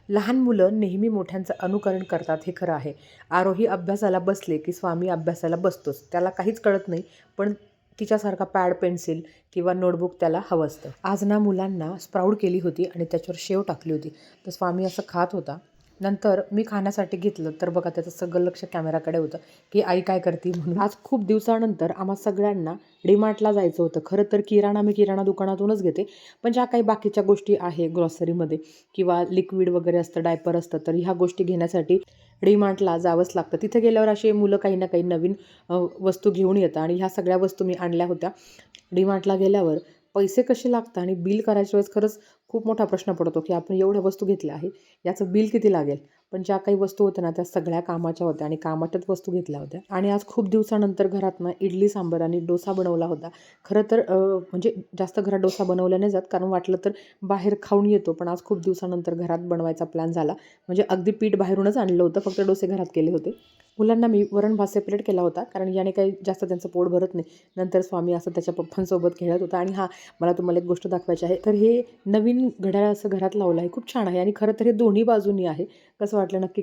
लहान मुलं नेहमी मोठ्यांचं अनुकरण करतात हे खरं आहे. आरोही अभ्यासाला बसले की स्वामी अभ्यासाला बसतोच. त्याला काहीच कळत नाही, पण तिच्यासारखा पॅड, पेन्सिल किंवा नोटबुक त्याला हवं असतं. आज ना मुलांना स्प्राऊट केली होती आणि त्याच्यावर शेव टाकली होती. तर स्वामी असं खात होता. नंतर मी खाण्यासाठी घेतलं तर बघा त्याचं सगळं लक्ष कॅमेराकडे होतं की आई काय करते म्हणून. आज खूप दिवसानंतर आम्हा सगळ्यांना डीमार्टला जायचं होतं. खरं तर किराणा मी किराणा दुकानातूनच घेते, पण ज्या काही बाकीच्या गोष्टी आहे ग्रॉसरीमध्ये किंवा लिक्विड वगैरे असतं, डायपर असतं, तर ह्या गोष्टी घेण्यासाठी डीमार्टला जावंच लागतं. तिथे गेल्यावर असे मुलं काही ना काही नवीन वस्तू घेऊन येतात आणि ह्या सगळ्या वस्तू मी आणल्या होत्या. डीमार्टला गेल्यावर पैसे कसे लागतात आणि बिल करायच्या वेळेस खरंच खूप मोठा प्रश्न पडतो की आपण एवढ्या वस्तू घेतल्या आहे, याचं बिल किती लागेल. पण ज्या काही वस्तू होत्या ना त्या सगळ्या कामाच्या होत्या आणि कामाच्याच वस्तू घेतल्या होत्या. आणि आज खूप दिवसानंतर घरात ना इडली सांबार आणि डोसा बनवला होता. खरं तर म्हणजे जास्त घरात डोसा बनवला नाही जात, कारण वाटलं तर बाहेर खाऊन येतो, पण आज खूप दिवसानंतर घरात बनवायचा प्लॅन झाला. म्हणजे अगदी पीठ बाहेरूनच आणलं होतं, फक्त डोसे घरात केले होते. मुलांना मी वरण भात सेपरेट केला होता, कारण याने काही जास्त त्यांचं पोट भरत नाही. नंतर स्वामी असं त्याच्या पप्पांसोबत खेळत होता. आणि हां, मला तुम्हाला एक गोष्ट दाखवायची आहे. तर हे नवीन घड्याळ असं घरात लावलं आहे, खूप छान आहे आणि खरं तर हे दोन्ही बाजूनी आहे. कसं वाटलं नक्की